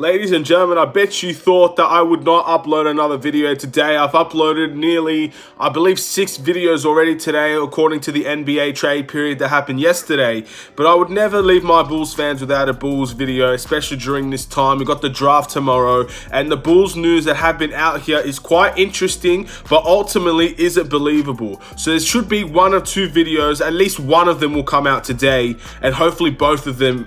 Ladies and gentlemen, I bet you thought that I would not upload another video today. I've uploaded nearly, I believe, 6 videos already today, according to the NBA trade period that happened yesterday. But I would never leave my Bulls fans without a Bulls video, especially during this time. We got the draft tomorrow, and the Bulls news that have been out here is quite interesting, but ultimately isn't believable. So there should be 1 or 2 videos, at least one of them will come out today, and hopefully both of them,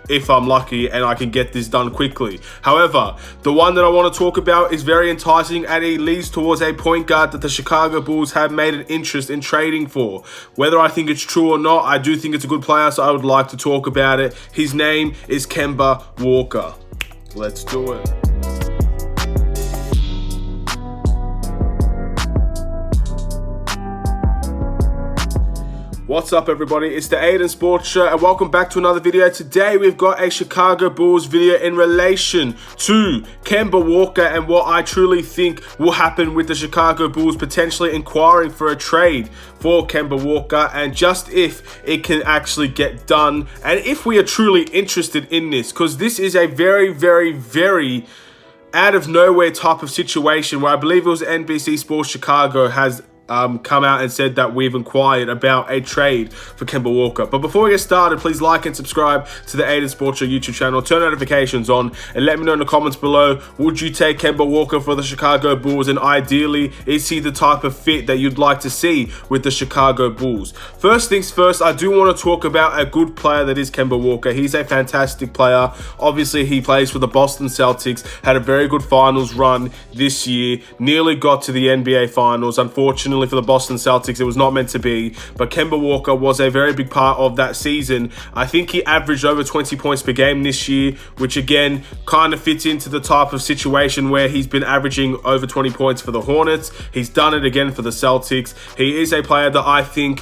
if I'm lucky and I can get this done quickly. However, the one that I want to talk about is very enticing, and it leads towards a point guard that the Chicago Bulls have made an interest in trading for. Whether I think it's true or not, I do think it's a good player, so I would like to talk about it. His name is Kemba Walker. Let's do it. What's up, everybody? It's the Aiden Sports Show, and welcome back to another video. Today we've got a Chicago Bulls video in relation to Kemba Walker and what I truly think will happen with the Chicago Bulls potentially inquiring for a trade for Kemba Walker, and just if it can actually get done, and if we are truly interested in this, because this is a very out of nowhere type of situation where I believe it was NBC Sports Chicago has come out and said that we've inquired about a trade for Kemba Walker. But before we get started, please like and subscribe to the Aiden Sports Show YouTube channel, turn notifications on, and let me know in the comments below, would you take Kemba Walker for the Chicago Bulls, and ideally, is he the type of fit that you'd like to see with the Chicago Bulls? First things first, I do want to talk about a good player that is Kemba Walker. He's a fantastic player. Obviously, he plays for the Boston Celtics, had a very good finals run this year, nearly got to the NBA Finals. Unfortunately, for the Boston Celtics, it was not meant to be, but Kemba Walker was a very big part of that season. I think he averaged over 20 points per game this year, which again kind of fits into the type of situation where he's been averaging over 20 points for the Hornets. He's done it again for the Celtics. He is a player that I think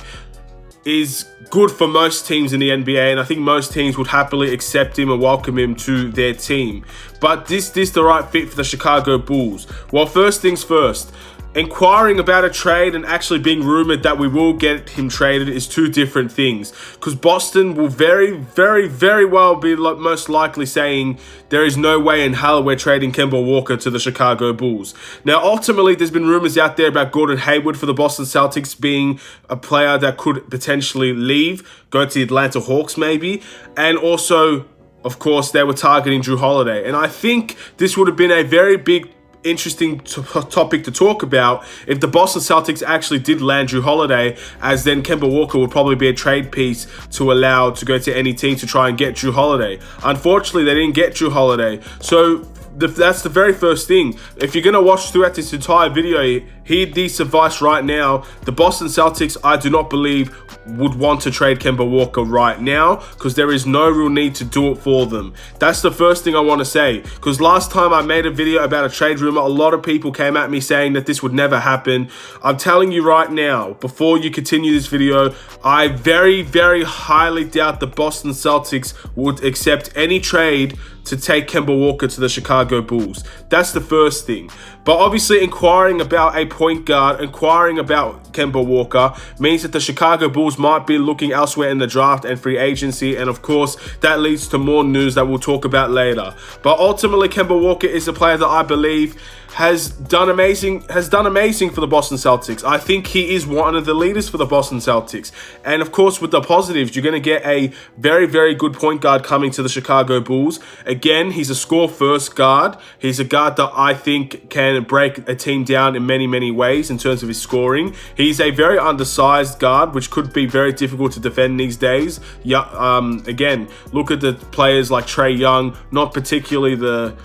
is good for most teams in the NBA, and I think most teams would happily accept him and welcome him to their team. But is this the right fit for the Chicago Bulls? Well, first things first, inquiring about a trade and actually being rumored that we will get him traded is 2 different things, because Boston will very well be most likely saying there is no way in hell we're trading Kemba Walker to the Chicago Bulls. Now, ultimately, there's been rumors out there about Gordon Hayward for the Boston Celtics being a player that could potentially leave, go to the Atlanta Hawks maybe, and also, of course, they were targeting Jrue Holiday. And I think this would have been a very big interesting topic to talk about if the Boston Celtics actually did land Jrue Holiday, as then Kemba Walker would probably be a trade piece to allow to go to any team to try and get Jrue Holiday. Unfortunately, they didn't get Jrue Holiday, so that's the very first thing. If you're going to watch throughout this entire video, hear this advice right now. The Boston Celtics, I do not believe, would want to trade Kemba Walker right now, because there is no real need to do it for them. That's the first thing I want to say, because last time I made a video about a trade rumor, a lot of people came at me saying that this would never happen. I'm telling you right now, before you continue this video, I very highly doubt the Boston Celtics would accept any trade to take Kemba Walker to the Chicago Bulls. That's the first thing. But obviously, inquiring about a point guard, inquiring about Kemba Walker, means that the Chicago Bulls might be looking elsewhere in the draft and free agency, and of course, that leads to more news that we'll talk about later. But ultimately, Kemba Walker is a player that I believe has done amazing for the Boston Celtics. I think he is one of the leaders for the Boston Celtics. And of course, with the positives, you're going to get a very good point guard coming to the Chicago Bulls. Again, he's a score-first guard. He's a guard that I think can break a team down in many ways in terms of his scoring. He's a very undersized guard, which could be very difficult to defend these days. Yeah, again, look at the players like Trae Young, not particularly the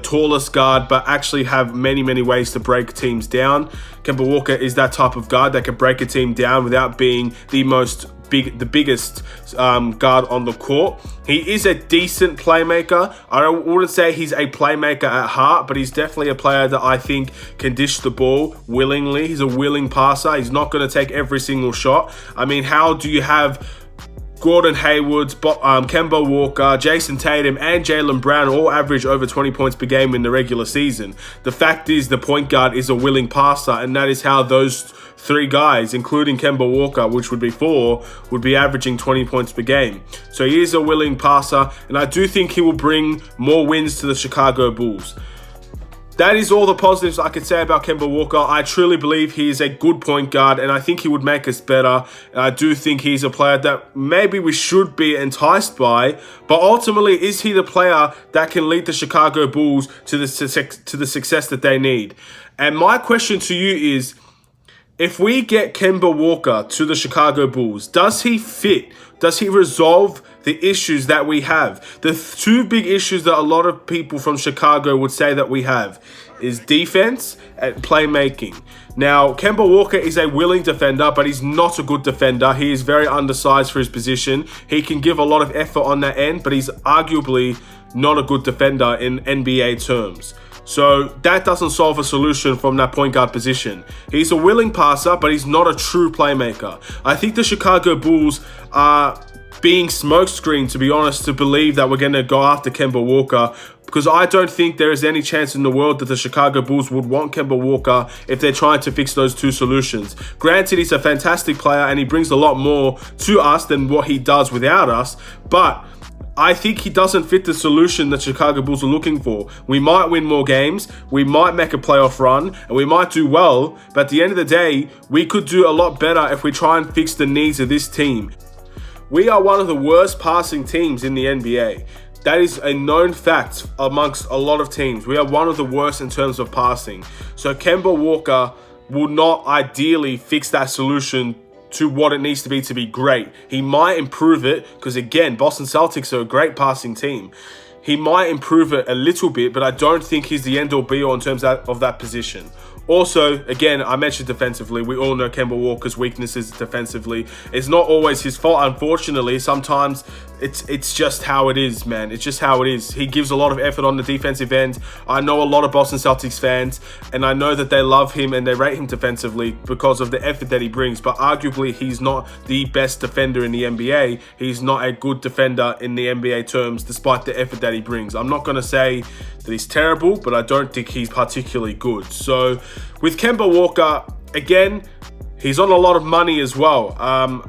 tallest guard, but actually have many ways to break teams down. Kemba Walker is that type of guard that can break a team down without being the biggest guard on the court. He is a decent playmaker. I wouldn't say he's a playmaker at heart, but he's definitely a player that I think can dish the ball willingly. He's a willing passer. He's not going to take every single shot. I mean, how do you have Gordon Hayward, Kemba Walker, Jason Tatum, and Jaylen Brown all average over 20 points per game in the regular season. The fact is the point guard is a willing passer, and that is how those three guys, including Kemba Walker, which would be 4, would be averaging 20 points per game. So he is a willing passer, and I do think he will bring more wins to the Chicago Bulls. That is all the positives I could say about Kemba Walker. I truly believe he is a good point guard, and I think he would make us better. And I do think he's a player that maybe we should be enticed by, but ultimately, is he the player that can lead the Chicago Bulls to the success that they need? And my question to you is, if we get Kemba Walker to the Chicago Bulls, does he fit? Does he resolve the issues that we have? The two big issues that a lot of people from Chicago would say that we have is defense and playmaking. Now, Kemba Walker is a willing defender, but he's not a good defender. He is very undersized for his position. He can give a lot of effort on that end, but he's arguably not a good defender in NBA terms. So that doesn't solve a solution from that point guard position. He's a willing passer, but he's not a true playmaker. I think the Chicago Bulls are being smokescreened, to be honest, to believe that we're going to go after Kemba Walker, because I don't think there is any chance in the world that the Chicago Bulls would want Kemba Walker if they're trying to fix those two solutions. Granted, he's a fantastic player and he brings a lot more to us than what he does without us, but I think he doesn't fit the solution that Chicago Bulls are looking for. We might win more games, we might make a playoff run, and we might do well, but at the end of the day, we could do a lot better if we try and fix the needs of this team. We are one of the worst passing teams in the NBA. That is a known fact amongst a lot of teams. We are one of the worst in terms of passing. So Kemba Walker will not ideally fix that solution to what it needs to be great. He might improve it, because again, Boston Celtics are a great passing team. He might improve it a little bit, but I don't think he's the end-all be-all in terms of that position. Also, again, I mentioned defensively. We all know Kemba Walker's weaknesses defensively. It's not always his fault, unfortunately. Sometimes it's just how it is, man. It's just how it is. He gives a lot of effort on the defensive end. I know a lot of Boston Celtics fans, and I know that they love him and they rate him defensively because of the effort that he brings. But arguably, he's not the best defender in the NBA. He's not a good defender in the NBA terms, despite the effort that he brings. I'm not going to say that he's terrible, but I don't think he's particularly good. So with Kemba Walker, again, he's on a lot of money as well.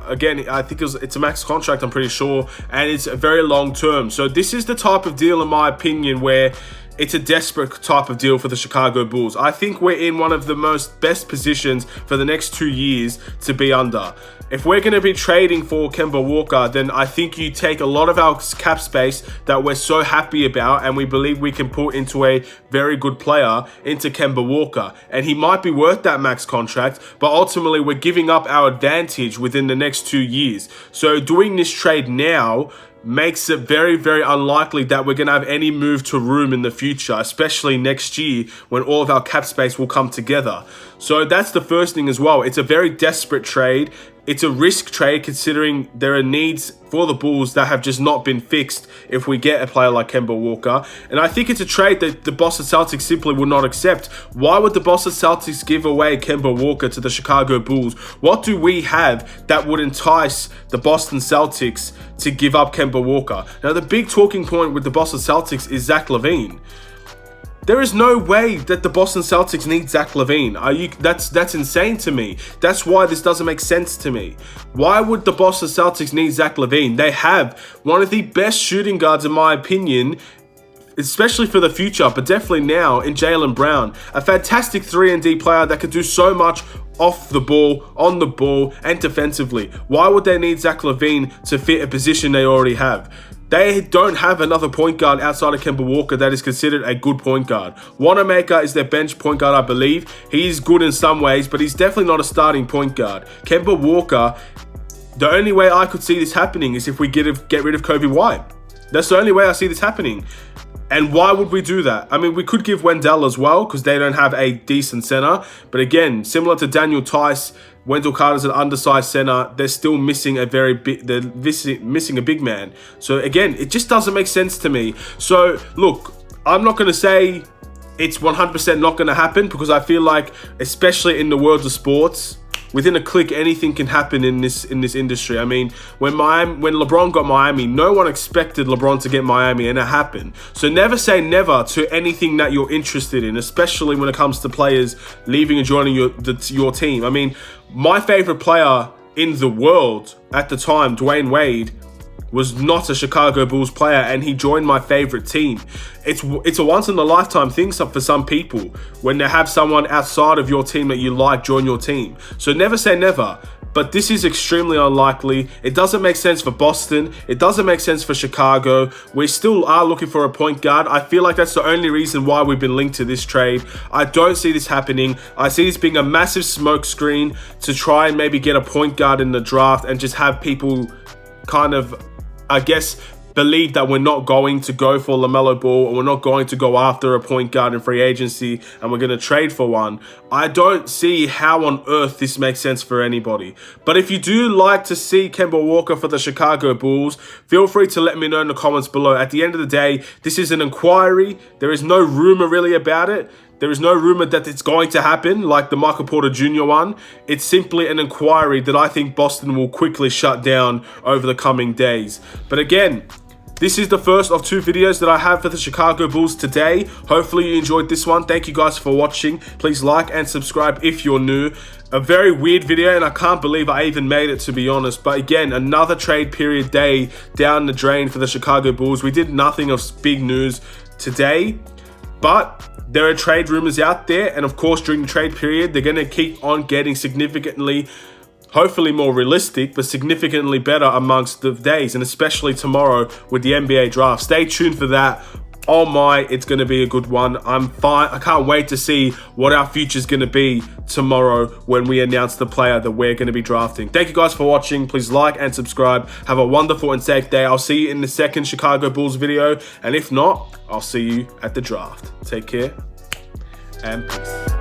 Again, I think it's a max contract, I'm pretty sure, and it's a very long term. So this is the type of deal, in my opinion, where it's a desperate type of deal for the Chicago Bulls. I think we're in one of the best positions for the next 2 years to be under. If we're going to be trading for Kemba Walker, then I think you take a lot of our cap space that we're so happy about and we believe we can put into a very good player into Kemba Walker. And he might be worth that max contract, but ultimately we're giving up our advantage within the next 2 years. So doing this trade now makes it very, very unlikely that we're going to have any move to room in the future, especially next year when all of our cap space will come together. So that's the first thing as well. It's a very desperate trade. It's a risk trade considering there are needs for the Bulls that have just not been fixed if we get a player like Kemba Walker. And I think it's a trade that the Boston Celtics simply will not accept. Why would the Boston Celtics give away Kemba Walker to the Chicago Bulls? What do we have that would entice the Boston Celtics to give up Kemba Walker? Now, the big talking point with the Boston Celtics is Zach LaVine. There is no way that the Boston Celtics need Zach LaVine. That's insane to me. That's why this doesn't make sense to me. Why would the Boston Celtics need Zach LaVine? They have one of the best shooting guards, in my opinion, especially for the future, but definitely now, in Jaylen Brown. A fantastic 3-and-D player that could do so much off the ball, on the ball, and defensively. Why would they need Zach LaVine to fit a position they already have? They don't have another point guard outside of Kemba Walker that is considered a good point guard. Wanamaker is their bench point guard, I believe. He's good in some ways, but he's definitely not a starting point guard. Kemba Walker, the only way I could see this happening is if we get rid of Kobe White. That's the only way I see this happening. And why would we do that? I mean, we could give Wendell as well because they don't have a decent center. But again, similar to Daniel Tice, Wendell Carter's an undersized center. They're still missing a missing a big man. So again, it just doesn't make sense to me. So look, I'm not going to say it's 100% not going to happen because I feel like, especially in the world of sports, within a click, anything can happen in this industry. I mean, when LeBron got Miami, no one expected LeBron to get Miami, and it happened. So never say never to anything that you're interested in, especially when it comes to players leaving and joining your team. I mean, my favorite player in the world at the time, Dwayne Wade, was not a Chicago Bulls player, and he joined my favorite team. It's a once-in-a-lifetime thing for some people when they have someone outside of your team that you like join your team. So never say never, but this is extremely unlikely. It doesn't make sense for Boston. It doesn't make sense for Chicago. We still are looking for a point guard. I feel like that's the only reason why we've been linked to this trade. I don't see this happening. I see this being a massive smokescreen to try and maybe get a point guard in the draft and just have people kind of, I guess, believe that we're not going to go for LaMelo Ball, or we're not going to go after a point guard in free agency, and we're going to trade for one. I don't see how on earth this makes sense for anybody. But if you do like to see Kemba Walker for the Chicago Bulls, feel free to let me know in the comments below. At the end of the day, this is an inquiry. There is no rumor really about it. There is no rumor that it's going to happen like the Michael Porter Jr. one. It's simply an inquiry that I think Boston will quickly shut down over the coming days. But again, this is the first of 2 videos that I have for the Chicago Bulls today. Hopefully you enjoyed this one. Thank you guys for watching. Please like and subscribe if you're new. A very weird video, and I can't believe I even made it, to be honest. But again, another trade period day down the drain for the Chicago Bulls. We did nothing of big news today, but there are trade rumors out there, and of course during the trade period they're going to keep on getting significantly, hopefully more realistic, but significantly better amongst the days, and especially tomorrow with the NBA draft. Stay tuned for that. Oh my, it's going to be a good one. I can't wait to see what our future is going to be tomorrow when we announce the player that we're going to be drafting. Thank you guys for watching. Please like and subscribe. Have a wonderful and safe day. I'll see you in the second Chicago Bulls video, and if not, I'll see you at the draft. Take care and peace.